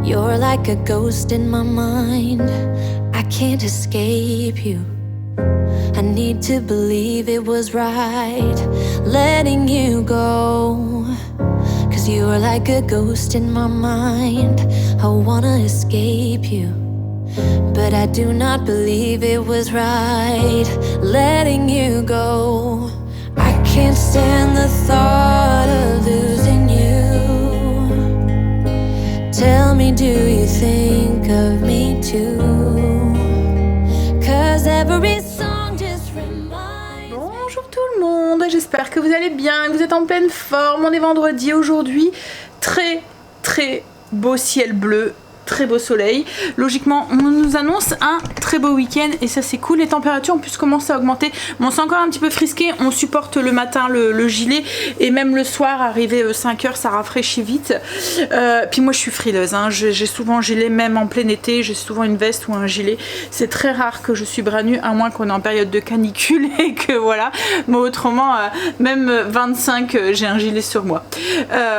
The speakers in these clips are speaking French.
You're like a ghost in my mind. I can't escape you. I need to believe it was right letting you go. 'Cause you are like a ghost in my mind. I wanna escape you, but I do not believe it was right letting you go. I can't stand the thought of losing you. Tell me, do you think of me too? 'Cause every song just reminds. Bonjour tout le monde, j'espère que vous allez bien, que vous êtes en pleine forme. On est vendredi aujourd'hui, très beau ciel bleu, très beau soleil. Logiquement, on nous annonce un très beau week-end et ça c'est cool. Les températures en plus commencent à augmenter. Bon, c'est encore un petit peu frisqué. On supporte le matin le gilet et même le soir, arrivé 5 h, ça rafraîchit vite. Puis moi, je suis frileuse. Hein. J'ai souvent un gilet, même en plein été. J'ai souvent une veste ou un gilet. C'est très rare que je suis bras nu, à moins qu'on est en période de canicule et que voilà. Mais autrement, même 25, j'ai un gilet sur moi.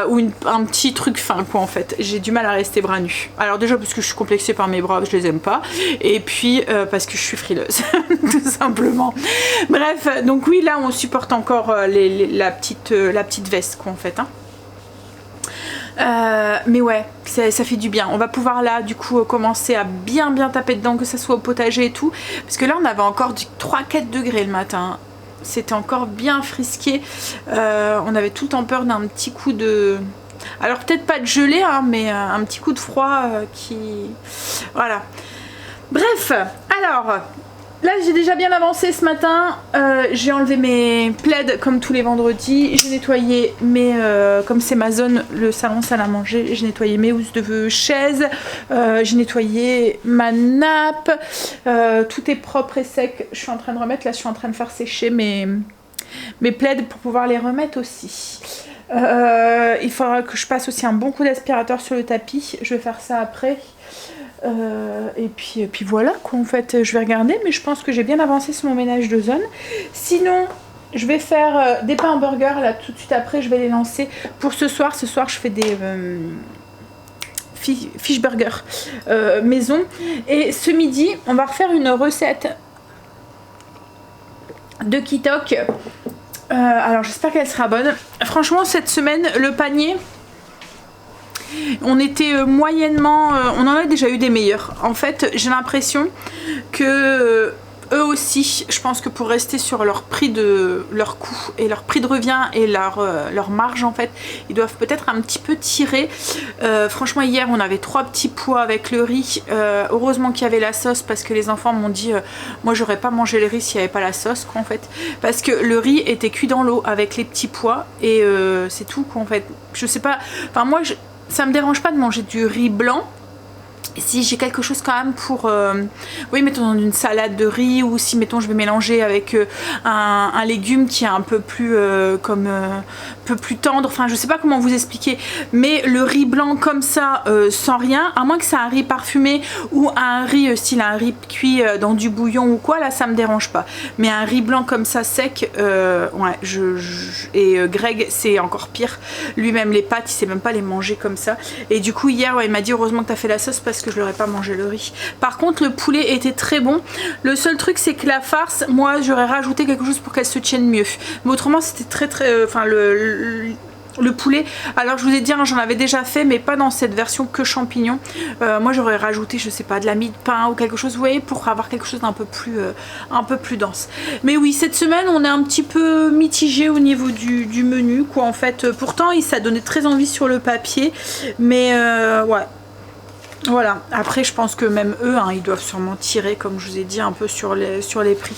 Ou un petit truc fin, quoi, en fait. J'ai du mal à rester bras nu. Alors déjà parce que je suis complexée par mes bras, je les aime pas, et puis parce que je suis frileuse tout simplement. Bref, donc oui, là on supporte encore la petite veste quoi en fait hein. Mais ouais, ça fait du bien. On va pouvoir là du coup commencer à bien taper dedans, que ça soit au potager et tout, parce que là on avait encore du 3-4 degrés le matin. C'était encore bien frisqué. On avait tout le temps peur d'un petit coup de... Alors peut-être pas de gelée, hein, mais un petit coup de froid qui... Voilà. Bref, alors, là j'ai déjà bien avancé ce matin. J'ai enlevé mes plaids comme tous les vendredis. J'ai nettoyé mes... comme c'est ma zone, le salon salle à manger, j'ai nettoyé mes housses de chaise. J'ai nettoyé ma nappe. Tout est propre et sec. Je suis en train de remettre, là je suis en train de faire sécher mes plaids pour pouvoir les remettre aussi. Il faudra que je passe aussi un bon coup d'aspirateur sur le tapis. Je vais faire ça après. Et puis voilà quoi, en fait je vais regarder, mais je pense que j'ai bien avancé sur mon ménage de zone. Sinon je vais faire des pains en burger là tout de suite après. Je vais les lancer pour ce soir. Ce soir je fais des fish burger maison. Et ce midi on va refaire une recette de Kitok. Alors j'espère qu'elle sera bonne. Franchement cette semaine le panier, on était moyennement, on en a déjà eu des meilleurs. En fait j'ai l'impression que eux aussi, je pense que pour rester sur leur prix de leur coût et leur prix de revient et leur marge en fait, ils doivent peut-être un petit peu tirer. Franchement hier on avait 3 petits pois avec le riz. Heureusement qu'il y avait la sauce, parce que les enfants m'ont dit moi j'aurais pas mangé le riz s'il n'y avait pas la sauce quoi en fait, parce que le riz était cuit dans l'eau avec les petits pois et c'est tout quoi en fait. Je sais pas, enfin moi ça me dérange pas de manger du riz blanc si j'ai quelque chose quand même pour oui mettons dans une salade de riz, ou si mettons je vais mélanger avec un légume qui est un peu plus comme un peu plus tendre, enfin je sais pas comment vous expliquer, mais le riz blanc comme ça sans rien, à moins que c'est un riz parfumé ou un riz style un riz cuit dans du bouillon ou quoi, là ça me dérange pas, mais un riz blanc comme ça sec ouais et Greg c'est encore pire, lui-même les pâtes il sait même pas les manger comme ça, et du coup hier ouais, il m'a dit heureusement que t'as fait la sauce parce que je l'aurais pas mangé le riz. Par contre le poulet était très bon. Le seul truc c'est que la farce, moi j'aurais rajouté quelque chose pour qu'elle se tienne mieux, mais autrement c'était très enfin le poulet, alors je vous ai dit hein, j'en avais déjà fait mais pas dans cette version que champignons. Moi j'aurais rajouté je sais pas de la mie de pain ou quelque chose, vous voyez, pour avoir quelque chose d'un peu plus dense. Mais oui cette semaine on est un petit peu mitigé au niveau du menu quoi en fait. Pourtant ça donnait très envie sur le papier, mais ouais. Voilà, après je pense que même eux hein, ils doivent sûrement tirer comme je vous ai dit un peu sur les prix.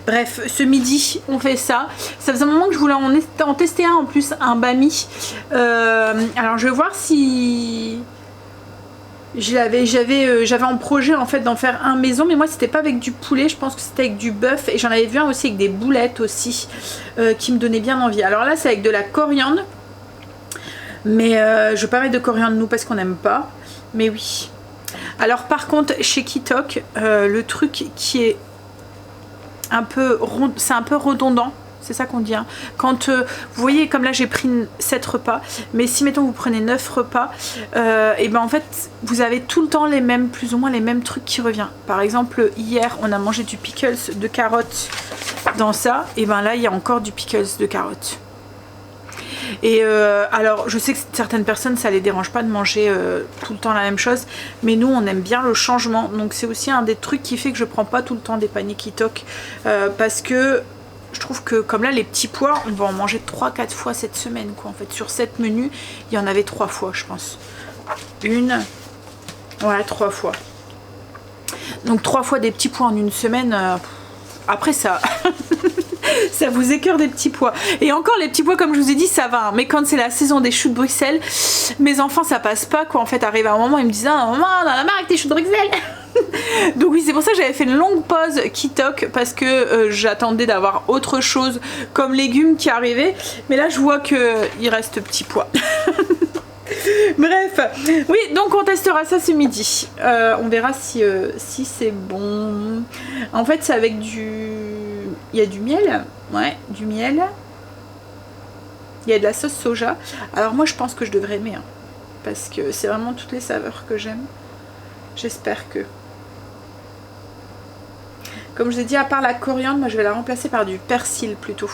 Bref, ce midi on fait ça. Ça faisait un moment que je voulais en tester un en plus, un bami. Alors je vais voir si j'avais en projet en fait d'en faire un maison, mais moi c'était pas avec du poulet, je pense que c'était avec du bœuf, et j'en avais vu un aussi avec des boulettes aussi qui me donnaient bien envie. Alors là c'est avec de la coriandre, mais je vais pas mettre de coriandre nous parce qu'on n'aime pas. Mais oui. Alors par contre chez Kitok, le truc qui est un peu c'est un peu redondant c'est ça qu'on dit. Hein. Quand vous voyez, comme là j'ai pris 7 repas, mais si mettons vous prenez 9 repas, et ben en fait vous avez tout le temps les mêmes, plus ou moins les mêmes trucs qui reviennent. Par exemple, hier on a mangé du pickles de carottes dans ça, et ben là il y a encore du pickles de carottes. Et alors je sais que certaines personnes ça les dérange pas de manger tout le temps la même chose, mais nous on aime bien le changement, donc c'est aussi un des trucs qui fait que je prends pas tout le temps des paniers Kitok, parce que je trouve que comme là les petits pois on va en manger 3-4 fois cette semaine quoi. En fait sur 7 menus il y en avait 3 fois je pense, ouais 3 fois, donc 3 fois des petits pois en une semaine, après ça ça vous écœure des petits pois. Et encore les petits pois comme je vous ai dit ça va, hein. Mais quand c'est la saison des choux de Bruxelles, mes enfants ça passe pas quoi. En fait arrive à un moment ils me disent ah maman on en a marre avec tes choux de Bruxelles. Donc oui c'est pour ça que j'avais fait une longue pause Kitok, parce que j'attendais d'avoir autre chose comme légumes qui arrivaient. Mais là je vois que il reste petits pois. Bref, oui donc on testera ça ce midi, on verra si c'est bon. En fait c'est avec il y a du miel, ouais du miel, il y a de la sauce soja. Alors moi je pense que je devrais aimer, hein, parce que c'est vraiment toutes les saveurs que j'aime. J'espère que, comme je vous ai dit, à part la coriandre, moi je vais la remplacer par du persil plutôt.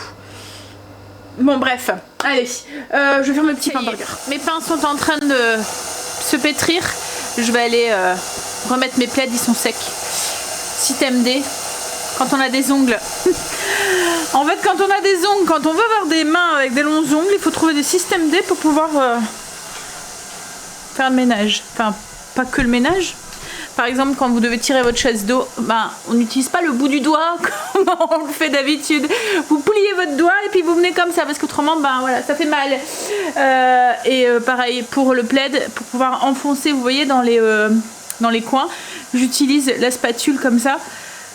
Bon bref, allez, je vais faire mes petits pains burgers. Mes pains sont en train de se pétrir. Je vais aller remettre mes plaids, ils sont secs. Système D, quand on a des ongles. En fait quand on a des ongles, quand on veut avoir des mains avec des longs ongles, il faut trouver des systèmes D pour pouvoir faire le ménage. Enfin, pas que le ménage. Par exemple, quand vous devez tirer votre chaise d'eau, ben, on n'utilise pas le bout du doigt comme on le fait d'habitude. Vous pliez votre doigt et puis vous venez comme ça, parce qu'autrement, ben voilà, ça fait mal. Pareil pour le plaid, pour pouvoir enfoncer, vous voyez, dans les coins, j'utilise la spatule comme ça.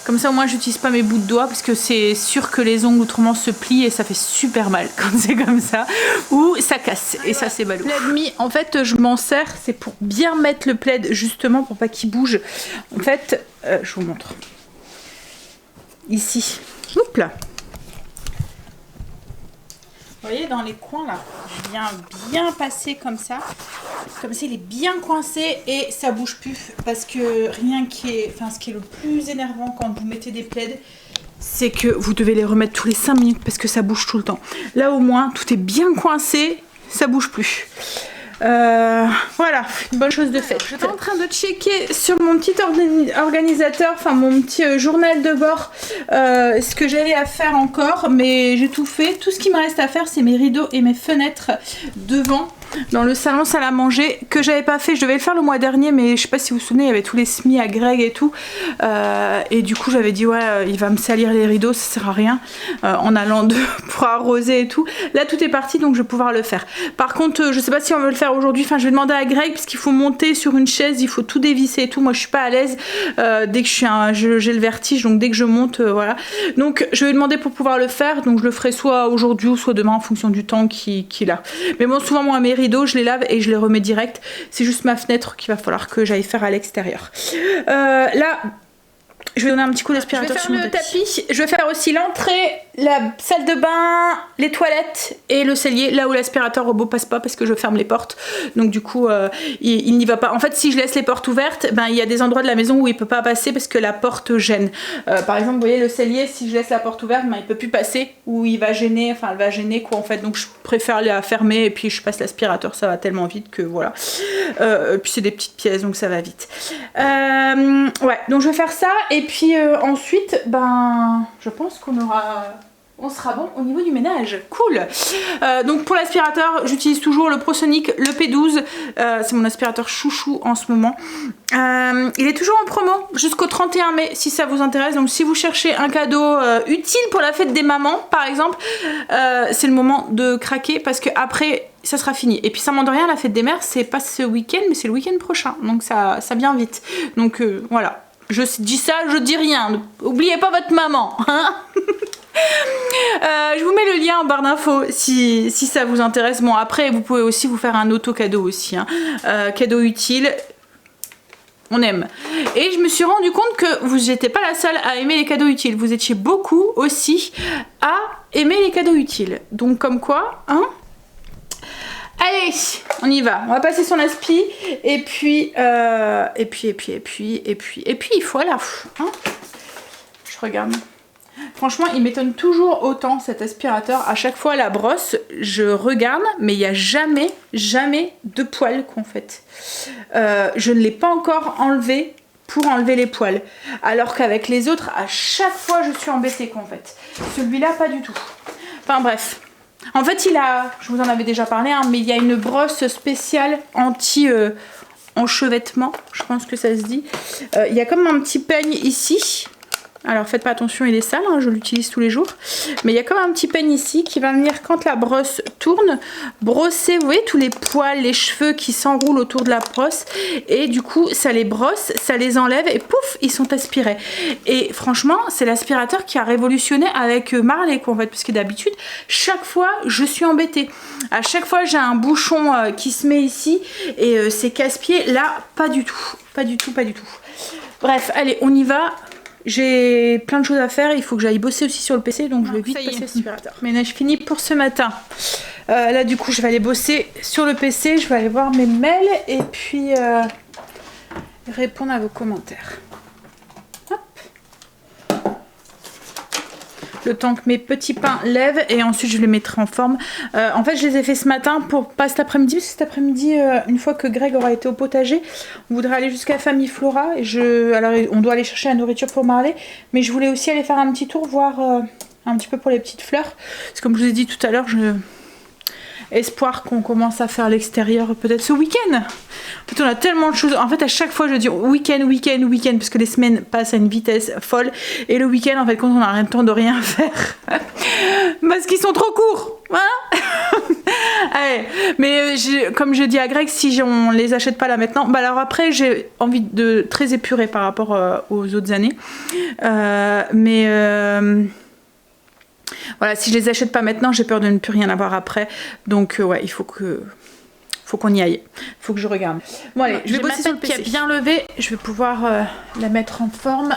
Comme ça au moins j'utilise pas mes bouts de doigts, parce que c'est sûr que les ongles autrement se plient et ça fait super mal quand c'est comme ça, ou ça casse et ça c'est ballot. Plaid en fait je m'en sers, c'est pour bien mettre le plaid justement pour pas qu'il bouge. En fait je vous montre ici, hop là. Vous voyez dans les coins là, je viens bien passer comme ça il est bien coincé et ça bouge plus, parce que ce qui est le plus énervant quand vous mettez des plaids, c'est que vous devez les remettre tous les 5 minutes parce que ça bouge tout le temps. Là au moins tout est bien coincé, ça bouge plus. Voilà, une bonne chose de faite. J'étais en train de checker sur mon petit organisateur, enfin mon petit journal de bord, ce que j'avais à faire encore, mais j'ai tout fait. Tout ce qui me reste à faire, c'est mes rideaux et mes fenêtres devant, dans le salon salle à manger, que j'avais pas fait. Je devais le faire le mois dernier, mais je sais pas si vous vous souvenez, il y avait tous les semis à Greg et tout, et du coup j'avais dit ouais il va me salir les rideaux, ça sert à rien, en allant pour arroser et tout. Là tout est parti, donc je vais pouvoir le faire. Par contre je sais pas si on veut le faire aujourd'hui, enfin je vais demander à Greg, parce qu'il faut monter sur une chaise, il faut tout dévisser et tout. Moi je suis pas à l'aise dès que j'ai le vertige, donc dès que je monte, voilà. Donc je vais lui demander pour pouvoir le faire, donc je le ferai soit aujourd'hui ou soit demain en fonction du temps qu'il a. Mais bon souvent moi mes rideaux je les lave et je les remets direct, c'est juste ma fenêtre qu'il va falloir que j'aille faire à l'extérieur. Là je vais donner un petit coup d'aspirateur sur le tapis. Je vais faire aussi l'entrée, la salle de bain, les toilettes et le cellier, là où l'aspirateur robot passe pas, parce que je ferme les portes. Donc du coup, il n'y va pas. En fait, si je laisse les portes ouvertes, ben il y a des endroits de la maison où il peut pas passer parce que la porte gêne. Par exemple, vous voyez le cellier, si je laisse la porte ouverte, ben il peut plus passer, ou il va gêner, enfin elle va gêner quoi en fait. Donc je préfère la fermer et puis je passe l'aspirateur, ça va tellement vite que voilà. Puis c'est des petites pièces, donc ça va vite. Ouais, donc je vais faire ça. Et puis ensuite, ben, je pense on sera bon au niveau du ménage. Cool. Donc pour l'aspirateur, j'utilise toujours le ProSonic, le P12. C'est mon aspirateur chouchou en ce moment. Il est toujours en promo jusqu'au 31 mai si ça vous intéresse. Donc si vous cherchez un cadeau utile pour la fête des mamans, par exemple, c'est le moment de craquer, parce que après ça sera fini. Et puis ça m'en de rien, la fête des mères, c'est pas ce week-end, mais c'est le week-end prochain. Donc ça vient vite. Donc voilà. Je dis ça, je dis rien. N'oubliez pas votre maman. Hein. Je vous mets le lien en barre d'infos si ça vous intéresse. Bon après vous pouvez aussi vous faire un auto cadeau aussi, hein. Cadeau utile, on aime. Et je me suis rendu compte que vous n'étiez pas la seule à aimer les cadeaux utiles. Vous étiez beaucoup aussi à aimer les cadeaux utiles. Donc comme quoi, hein. Allez, on y va. On va passer son aspi et puis il faut aller. Hein, je regarde. Franchement, il m'étonne toujours autant cet aspirateur. À chaque fois, la brosse, je regarde, mais il n'y a jamais de poils qu'en fait. Je ne l'ai pas encore enlevé pour enlever les poils. Alors qu'avec les autres, à chaque fois, je suis embêtée qu'en fait. Celui-là, pas du tout. Enfin bref. En fait, il a, je vous en avais déjà parlé, hein, mais il y a une brosse spéciale anti-enchevêtrement. Je pense que ça se dit. Il y a comme un petit peigne ici. Alors faites pas attention, il est sale, hein, je l'utilise tous les jours. Mais il y a comme un petit peigne ici qui va venir, quand la brosse tourne, brosser, vous voyez, tous les poils, les cheveux qui s'enroulent autour de la brosse. Et du coup, ça les brosse, ça les enlève et pouf, ils sont aspirés. Et franchement, c'est l'aspirateur qui a révolutionné avec Marley, quoi, en fait. Parce que d'habitude, chaque fois, je suis embêtée. À chaque fois, j'ai un bouchon qui se met ici et c'est casse-pied. Là, pas du tout. Pas du tout, pas du tout. Bref, allez, on y va. J'ai plein de choses à faire, il faut que j'aille bosser aussi sur le PC, donc je vais vite passer l'aspirateur. Ménage fini pour ce matin. Là du coup je vais aller bosser sur le PC, je vais aller voir mes mails et puis répondre à vos commentaires. Hop. Le temps que mes petits pains lèvent et ensuite je les mettrai en forme. En fait je les ai fait ce matin pour pas cet après-midi, parce que cet après-midi une fois que Greg aura été au potager, on voudrait aller jusqu'à Famille Flora et alors on doit aller chercher la nourriture pour Marley, mais je voulais aussi aller faire un petit tour, voir un petit peu pour les petites fleurs, parce que comme je vous ai dit tout à l'heure, espoir qu'on commence à faire l'extérieur peut-être ce week-end. En fait on a tellement de choses, en fait à chaque fois je dis week-end, parce que les semaines passent à une vitesse folle et le week-end en fait quand on n'a rien de temps de rien faire parce qu'ils sont trop courts, hein. Allez, mais comme je dis à Greg, si on les achète pas là maintenant, bah alors après j'ai envie de très épurer par rapport aux autres années, voilà, si je les achète pas maintenant, j'ai peur de ne plus rien avoir après. Donc ouais, il faut qu'on y aille. Il faut que je regarde. Bon allez, je vais bosser sur le PC qui a bien levé. Je vais pouvoir la mettre en forme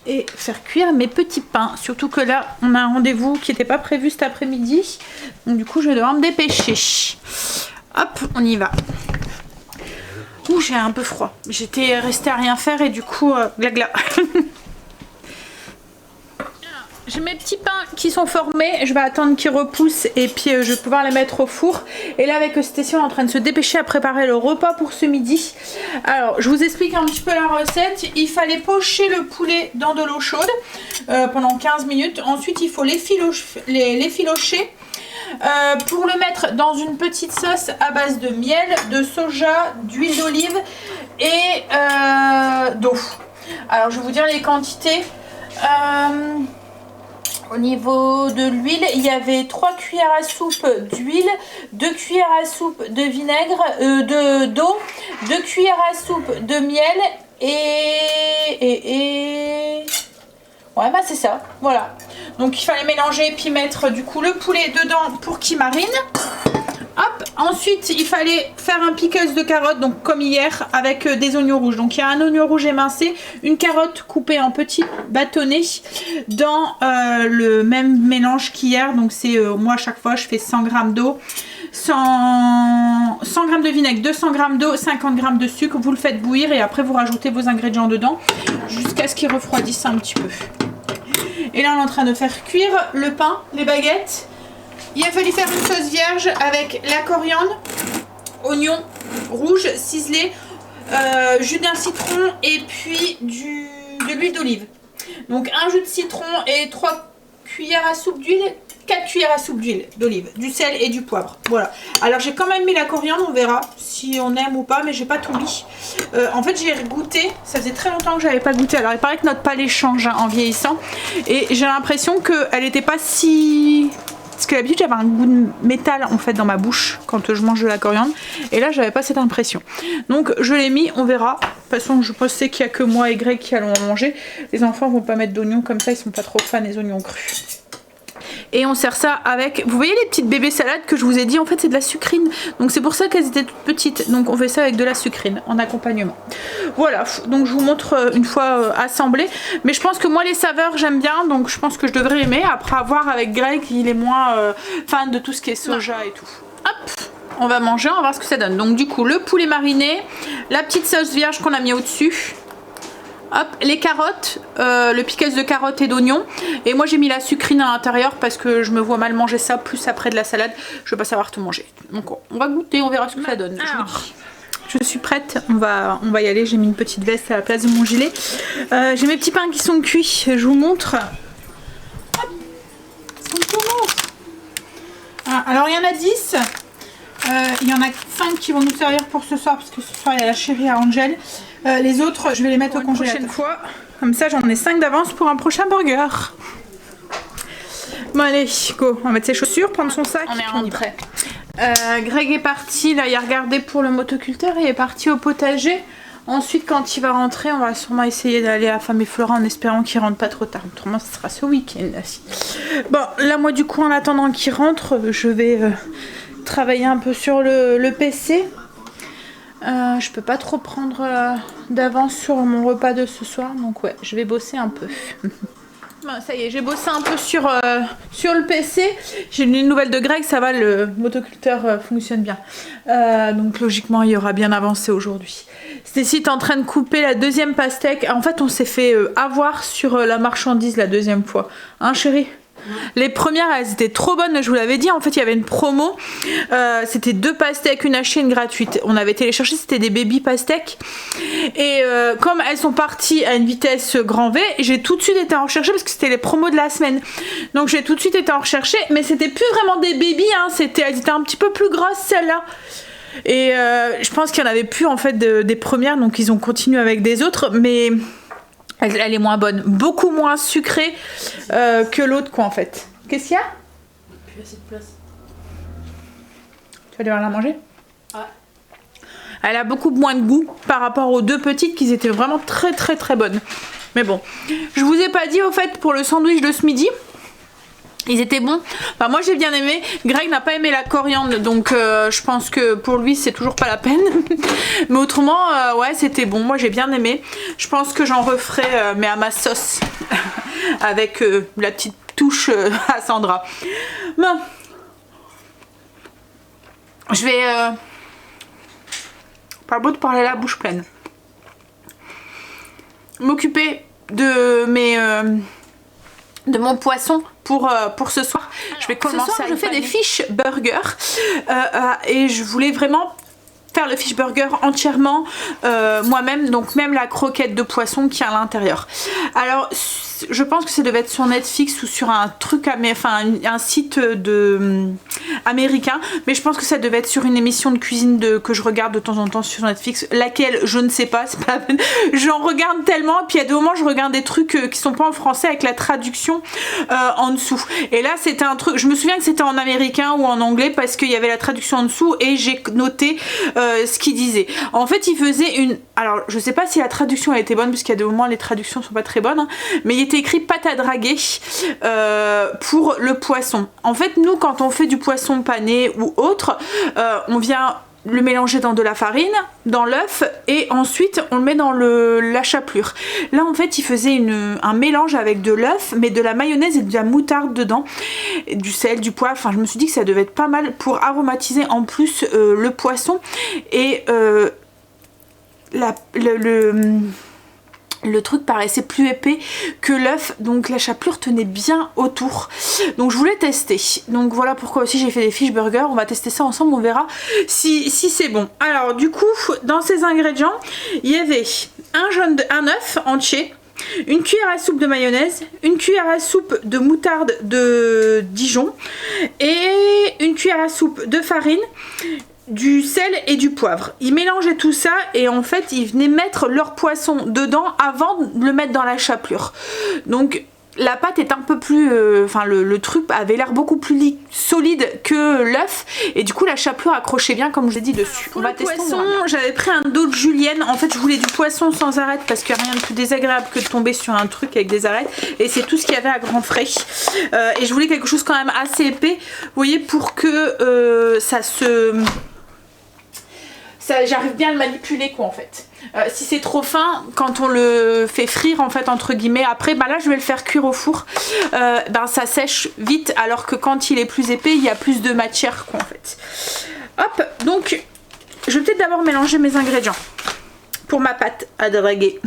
et faire cuire mes petits pains. Surtout que là, on a un rendez-vous qui n'était pas prévu cet après-midi. Donc du coup, je vais devoir me dépêcher. Hop, on y va. Ouh, j'ai un peu froid. J'étais restée à rien faire et du coup, glagla. J'ai mes petits pains qui sont formés, je vais attendre qu'ils repoussent et puis je vais pouvoir les mettre au four. Et là avec Stécie on est en train de se dépêcher à préparer le repas pour ce midi. Alors je vous explique un petit peu la recette. Il fallait pocher le poulet dans de l'eau chaude pendant 15 minutes. Ensuite il faut l'effilocher. Pour le mettre dans une petite sauce à base de miel, de soja, d'huile d'olive et d'eau. Alors je vais vous dire les quantités. Au niveau de l'huile, il y avait 3 cuillères à soupe d'huile, 2 cuillères à soupe de vinaigre, d'eau, 2 cuillères à soupe de miel et... Ouais, bah c'est ça, voilà. Donc il fallait mélanger puis mettre du coup le poulet dedans pour qu'il marine. Hop, ensuite il fallait faire un pickles de carottes, donc comme hier, avec des oignons rouges. Donc il y a un oignon rouge émincé, une carotte coupée en petits bâtonnets dans le même mélange qu'hier. Donc c'est moi à chaque fois je fais 100 g d'eau, 100 g de vinaigre, 200 g d'eau, 50 g de sucre. Vous le faites bouillir et après vous rajoutez vos ingrédients dedans jusqu'à ce qu'ils refroidissent un petit peu. Et là on est en train de faire cuire le pain, les baguettes. Il a fallu faire une sauce vierge avec la coriandre, oignon rouge ciselé, jus d'un citron et puis de l'huile d'olive. Donc un jus de citron et 3 cuillères à soupe d'huile, 4 cuillères à soupe d'huile d'olive, du sel et du poivre. Voilà. Alors j'ai quand même mis la coriandre, on verra si on aime ou pas, mais j'ai pas tout mis. En fait j'ai goûté, ça faisait très longtemps que j'avais pas goûté. Alors il paraît que notre palais change en vieillissant et j'ai l'impression qu'elle n'était pas si... Parce que d'habitude j'avais un goût de métal en fait dans ma bouche quand je mange de la coriandre. Et là j'avais pas cette impression. Donc je l'ai mis, on verra. De toute façon je sais qu'il n'y a que moi et Greg qui allons en manger. Les enfants vont pas mettre d'oignons comme ça, ils sont pas trop fans des oignons crus. Et on sert ça avec, vous voyez les petites bébés salades que je vous ai dit, en fait c'est de la sucrine. Donc c'est pour ça qu'elles étaient toutes petites. Donc on fait ça avec de la sucrine en accompagnement. Voilà, donc je vous montre une fois assemblé. Mais je pense que moi les saveurs j'aime bien, donc je pense que je devrais aimer. Après avoir avec Greg, il est moins fan de tout ce qui est soja et tout. Hop, on va manger, on va voir ce que ça donne. Donc du coup le poulet mariné, la petite sauce vierge qu'on a mis au-dessus. Hop, les carottes, le pickles de carottes et d'oignons. Et moi j'ai mis la sucrine à l'intérieur parce que je me vois mal manger ça, plus après de la salade. Je vais pas savoir tout manger. Donc on va goûter, on verra ce que ça donne. Je suis prête, on va y aller. J'ai mis une petite veste à la place de mon gilet. J'ai mes petits pains qui sont cuits, je vous montre. Hop, on commence. Alors il y en a 10. Il y en a 5 qui vont nous servir pour ce soir parce que ce soir il y a la chérie à Angel. Les autres je vais les mettre au congélateur une prochaine fois. Comme ça j'en ai 5 d'avance pour un prochain burger. Bon allez, go, on va mettre ses chaussures, prendre son sac. On est rentré. Greg est parti, là il a regardé pour le motoculteur et est parti au potager. Ensuite quand il va rentrer on va sûrement essayer d'aller à Femme et Flora en espérant qu'il rentre pas trop tard. Autrement ce sera ce week-end. Bon là moi du coup en attendant qu'il rentre je vais travailler un peu sur le PC. Je peux pas trop prendre d'avance sur mon repas de ce soir, donc ouais, je vais bosser un peu. Bon, ça y est, j'ai bossé un peu sur le PC. J'ai une nouvelle de Greg, ça va, le motoculteur fonctionne bien. Donc logiquement, il y aura bien avancé aujourd'hui. Stacy est en train de couper la deuxième pastèque. En fait, on s'est fait avoir sur la marchandise la deuxième fois. Hein, chérie ? Les premières elles étaient trop bonnes, je vous l'avais dit, en fait il y avait une promo, c'était 2 pastèques, une achetée, une gratuite. On avait téléchargé, c'était des baby pastèques et comme elles sont parties à une vitesse grand V, j'ai tout de suite été en rechercher parce que c'était les promos de la semaine. Donc j'ai tout de suite été en rechercher, mais c'était plus vraiment des baby, hein, elles étaient un petit peu plus grosses celles-là. Et je pense qu'il n'y en avait plus en fait des premières, donc ils ont continué avec des autres, mais elle est moins bonne, beaucoup moins sucrée que l'autre quoi en fait. Qu'est-ce qu'il y a? Plus assez de place. Tu vas devoir la manger? Ouais. Elle a beaucoup moins de goût par rapport aux 2 petites qui étaient vraiment très très très bonnes. Mais bon, je vous ai pas dit au fait pour le sandwich de ce midi. Ils étaient bons. Enfin, moi j'ai bien aimé. Greg n'a pas aimé la coriandre, donc je pense que pour lui c'est toujours pas la peine. Mais autrement, ouais, c'était bon. Moi j'ai bien aimé. Je pense que j'en referai, mais à ma sauce, avec la petite touche à Sandra. Bon, je vais pas beau de parler la bouche pleine. M'occuper de mon poisson pour ce soir. Je vais commencer. Ce soir, je fais des fish burgers et je voulais vraiment faire le fish burger entièrement moi-même, donc même la croquette de poisson qui est à l'intérieur. Alors je pense que ça devait être sur Netflix ou sur un truc, enfin un site américain, mais je pense que ça devait être sur une émission de cuisine que je regarde de temps en temps sur Netflix, laquelle je ne sais pas, c'est pas la peine. J'en regarde tellement, et puis il y a des moments je regarde des trucs qui sont pas en français avec la traduction en dessous. Et là c'était un truc, je me souviens que c'était en américain ou en anglais parce qu'il y avait la traduction en dessous et j'ai noté ce qu'il disait. En fait il faisait une, alors je sais pas si la traduction elle était bonne parce qu'il y a des moments les traductions sont pas très bonnes, hein, mais il était écrit pâte à draguer pour le poisson. En fait nous quand on fait du poisson pané ou autre, on vient le mélanger dans de la farine, dans l'œuf et ensuite on le met dans la chapelure. Là en fait il faisait un mélange avec de l'œuf mais de la mayonnaise et de la moutarde dedans, et du sel, du poivre, enfin je me suis dit que ça devait être pas mal pour aromatiser en plus le poisson et le truc paraissait plus épais que l'œuf, donc la chapelure tenait bien autour, donc je voulais tester. Donc voilà pourquoi aussi j'ai fait des fish burgers. On va tester ça ensemble, on verra si c'est bon. Alors du coup dans ces ingrédients il y avait un œuf entier, une cuillère à soupe de mayonnaise, une cuillère à soupe de moutarde de Dijon et une cuillère à soupe de farine, du sel et du poivre. Ils mélangeaient tout ça et en fait ils venaient mettre leur poisson dedans avant de le mettre dans la chapelure. Donc la pâte est un peu plus, enfin le truc avait l'air beaucoup plus solide que l'œuf et du coup la chapelure accrochait bien comme je l'ai dit dessus. Pour le poisson, j'avais pris un dos de julienne. En fait, je voulais du poisson sans arête parce qu'il n'y a rien de plus désagréable que de tomber sur un truc avec des arêtes et c'est tout ce qu'il y avait à grand frais. Et je voulais quelque chose quand même assez épais, vous voyez, pour que j'arrive bien à le manipuler quoi en fait. Si c'est trop fin, quand on le fait frire en fait entre guillemets, après bah là je vais le faire cuire au four, ça sèche vite alors que quand il est plus épais il y a plus de matière quoi en fait. Hop, donc je vais peut-être d'abord mélanger mes ingrédients pour ma pâte à draguer.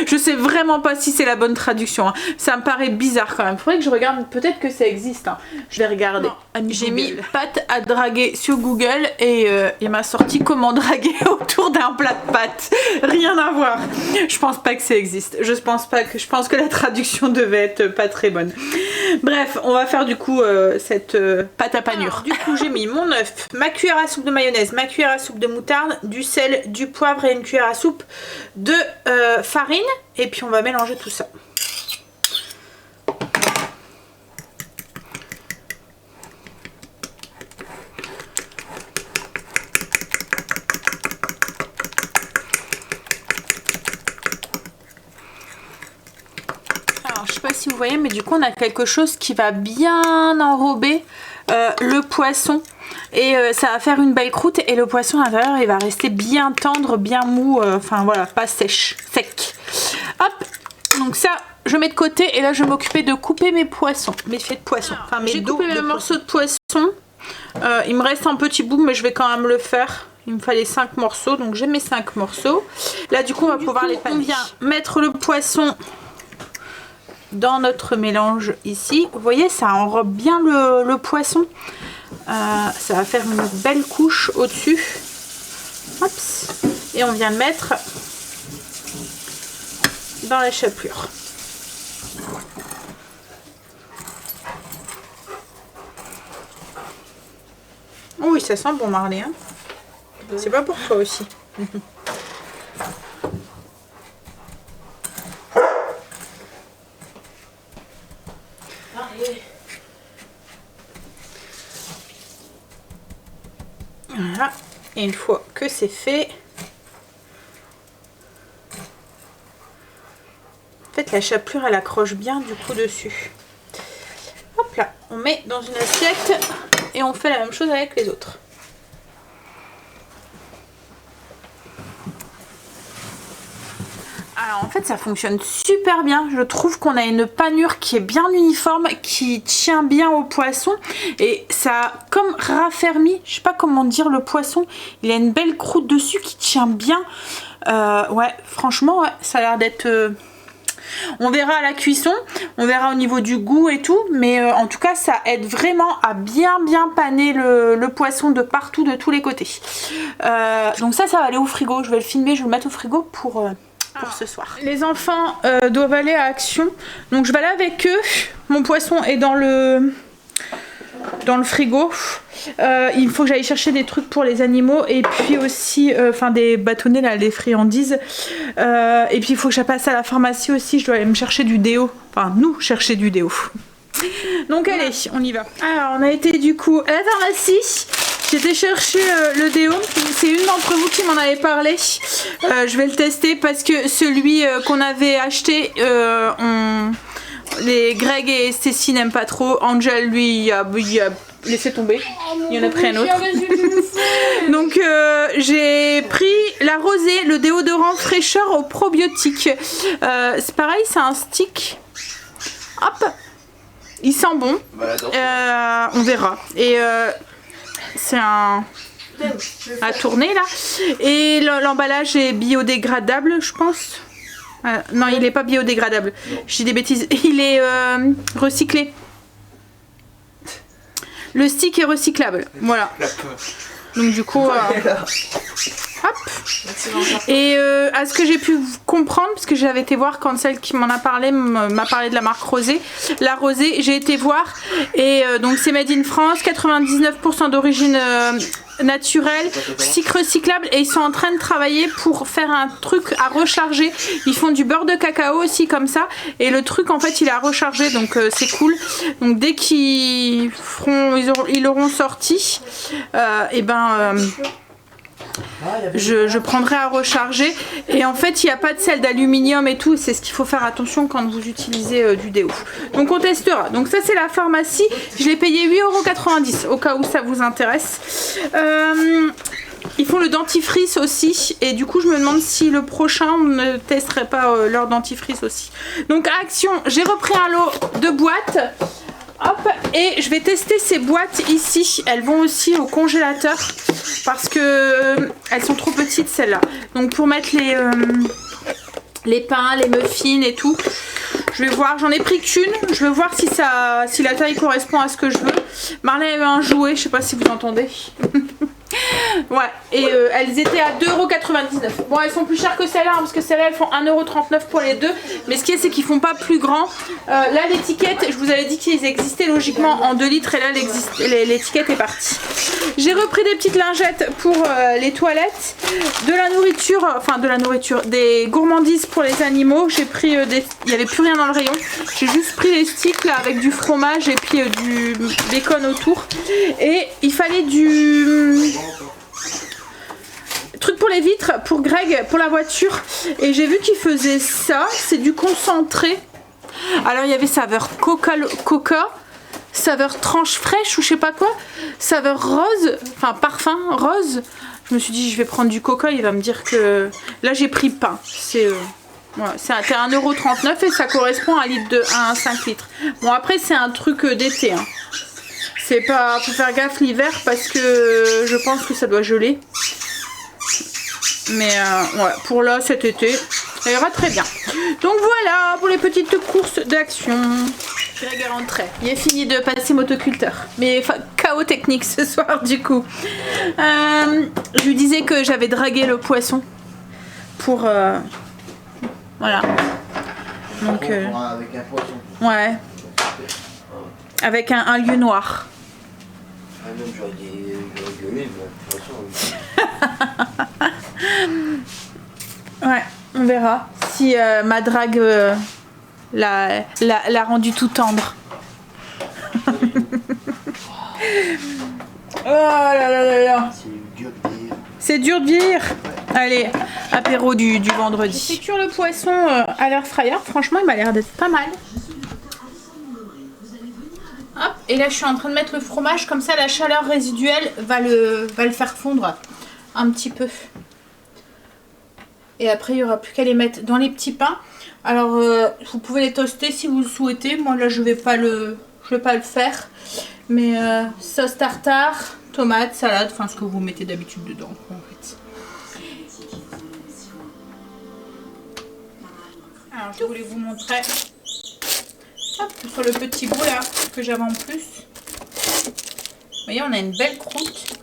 Je sais vraiment pas si c'est la bonne traduction, hein. Ça me paraît bizarre quand même. Faudrait que je regarde, peut-être que ça existe, hein. Je vais regarder. J'ai mis pâte à draguer sur Google et il m'a sorti comment draguer autour d'un plat de pâtes. Rien à voir. Je pense pas que ça existe. Je pense que la traduction devait être pas très bonne. Bref, on va faire du coup cette pâte à panure. Du coup, j'ai mis mon œuf, ma cuillère à soupe de mayonnaise, ma cuillère à soupe de moutarde, du sel, du poivre et une cuillère à soupe de farine. Et puis on va mélanger tout ça. Alors je sais pas si vous voyez, mais du coup on a quelque chose qui va bien enrober le poisson. Et ça va faire une belle croûte et le poisson à l'intérieur il va rester bien tendre, bien mou, enfin voilà, pas sec. Hop, donc ça je mets de côté et là je vais m'occuper de couper mes poissons, mes filettes de poisson. Enfin mes dos de morceaux de poisson. Il me reste un petit bout mais je vais quand même le faire. Il me fallait 5 morceaux, donc j'ai mes 5 morceaux. Là du coup on va pouvoir les paner. On vient mettre le poisson dans notre mélange ici. Vous voyez, ça enrobe bien le poisson. Ça va faire une belle couche au-dessus. Et on vient le mettre dans la chapelure. Oh oui, ça sent bon, Marley. Hein, c'est pas pour toi aussi. Voilà, et une fois que c'est fait, en fait la chapelure elle accroche bien du coup dessus. Hop là, on met dans une assiette et on fait la même chose avec les autres. Alors en fait ça fonctionne super bien, je trouve qu'on a une panure qui est bien uniforme, qui tient bien au poisson et ça comme raffermi, je sais pas comment dire le poisson, il a une belle croûte dessus qui tient bien, ouais franchement ouais, ça a l'air d'être... On verra à la cuisson, on verra au niveau du goût et tout, mais en tout cas ça aide vraiment à bien paner le poisson de partout, de tous les côtés. Donc ça va aller au frigo, je vais le filmer, je vais le mettre au frigo pour ce soir. Les enfants doivent aller à Action, donc je vais aller avec eux. Mon poisson est dans le frigo. Il faut que j'aille chercher des trucs pour les animaux et puis aussi enfin des bâtonnets là, des friandises, et puis il faut que je passe à la pharmacie aussi, je dois aller me chercher du déo, enfin nous chercher du déo. Donc allez, on y va. Alors on a été du coup à la pharmacie. J'ai été chercher le déo, c'est une d'entre vous qui m'en avait parlé. Je vais le tester parce que celui qu'on avait acheté, les Greg et Stécie n'aiment pas trop. Angel lui il a laissé tomber, il y en a pris un autre. Donc j'ai pris la Rosée, le déodorant fraîcheur aux probiotiques. C'est pareil, c'est un stick. Hop, il sent bon. On verra. Et c'est un à tourner là. Et l'emballage est biodégradable, je pense. Non, il n'est pas biodégradable. Je dis des bêtises. Il est recyclé. Le stick est recyclable. Voilà. Donc du coup, hop. Et à ce que j'ai pu comprendre, parce que j'avais été voir quand celle qui m'en a parlé m'a parlé de la marque Rosée. La Rosée, j'ai été voir et donc c'est made in France, 99% d'origine naturel, cycle recyclable, et ils sont en train de travailler pour faire un truc à recharger. Ils font du beurre de cacao aussi comme ça, et le truc en fait il est à recharger, donc c'est cool. Donc dès qu'ils l'auront sorti, et ben je prendrai à recharger. Et en fait il n'y a pas de sel d'aluminium et tout, c'est ce qu'il faut faire attention quand vous utilisez du déo. Donc on testera. Donc ça c'est la pharmacie, je l'ai payé 8,90 € au cas où ça vous intéresse. Ils font le dentifrice aussi, et du coup je me demande si le prochain on ne testerait pas leur dentifrice aussi. Donc à Action, j'ai repris un lot de boîtes. Hop, et je vais tester ces boîtes ici. Elles vont aussi au congélateur parce que elles sont trop petites celles-là. Donc pour mettre les pains, les muffins et tout. Je vais voir, j'en ai pris qu'une. Je vais voir si la taille correspond à ce que je veux. Marlène avait un jouet, je sais pas si vous entendez. Ouais, et elles étaient à 2,99 €. Bon, elles sont plus chères que celles-là, hein, parce que celles-là elles font 1,39 € pour les deux. Mais ce qui est, c'est qu'ils font pas plus grand. Là, l'étiquette, je vous avais dit qu'ils existaient logiquement en 2 litres, et là l'étiquette est partie. J'ai repris des petites lingettes pour les toilettes, de la nourriture, des gourmandises pour les animaux. J'ai pris il n'y avait plus rien dans le rayon. J'ai juste pris les sticks là avec du fromage et puis du bacon autour. Et il fallait du truc pour les vitres pour Greg, pour la voiture, et j'ai vu qu'il faisait ça. C'est du concentré. Alors il y avait saveur coca, saveur tranche fraîche ou je sais pas quoi, saveur rose, enfin parfum rose. Je me suis dit je vais prendre du coca, il va me dire que là j'ai pris pain. C'est voilà, c'est 1,39 € et ça correspond à un 5 litres. Bon après c'est un truc d'été, hein. C'est pas, faut faire gaffe l'hiver parce que je pense que ça doit geler. Mais ouais, pour là cet été, ça ira très bien. Donc voilà pour les petites courses d'Action. Greg est rentré. Il est fini de passer motoculteur. Mais chaos technique ce soir du coup. Je lui disais que j'avais dragué le poisson pour voilà. Donc avec un poisson. ouais. Avec un lieu noir. Ah non, j'aurais gueulé, mais de toute façon. Ouais, on verra si ma drague l'a rendu tout tendre. Oh là là là là. C'est dur de dire. C'est dur de vieillir. Allez, apéro du vendredi. J'ai fait cuire le poisson à l'air fryer. Franchement, il m'a l'air d'être pas mal. Hop, et là je suis en train de mettre le fromage, comme ça la chaleur résiduelle va le faire fondre un petit peu. Et après il n'y aura plus qu'à les mettre dans les petits pains. Alors vous pouvez les toaster si vous le souhaitez. Moi là je vais pas le faire. Mais sauce tartare, tomate, salade, enfin ce que vous mettez d'habitude dedans en fait. Alors je voulais vous montrer. Hop, sur le petit bout là que j'avais en plus. Vous voyez, on a une belle croûte.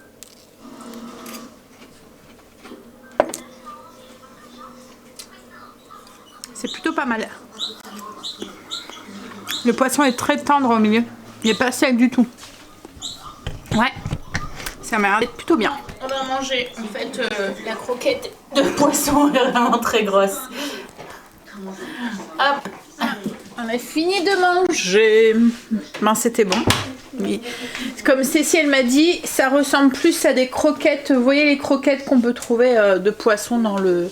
C'est plutôt pas mal. Le poisson est très tendre au milieu. Il n'est pas sec du tout. Ouais, ça m'a l'air d'être plutôt bien. On va manger en fait la croquette de poisson est vraiment très grosse. Hop. On a fini de manger. Ben, c'était bon. Oui. Comme Cécile elle m'a dit, ça ressemble plus à des croquettes. Vous voyez les croquettes qu'on peut trouver de poisson dans le...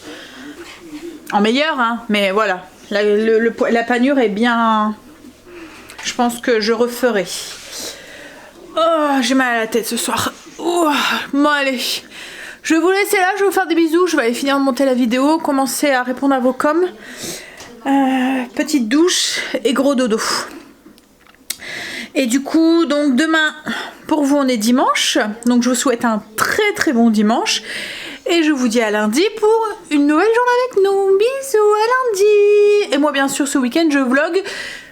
En meilleur, hein. Mais voilà. La panure est bien... Je pense que je referai. Oh, j'ai mal à la tête ce soir. Oh, bon allez. Je vais vous laisser là, je vais vous faire des bisous. Je vais aller finir de monter la vidéo, commencer à répondre à vos coms. Petite douche et gros dodo. Et du coup, donc demain, pour vous, on est dimanche. Donc je vous souhaite un très très bon dimanche. Et je vous dis à lundi pour une nouvelle journée avec nous. Bisous, à lundi. Et moi, bien sûr, ce week-end, je vlog.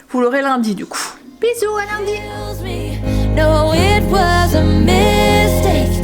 Vous l'aurez lundi, du coup. Bisous, à lundi. No, it was a mistake.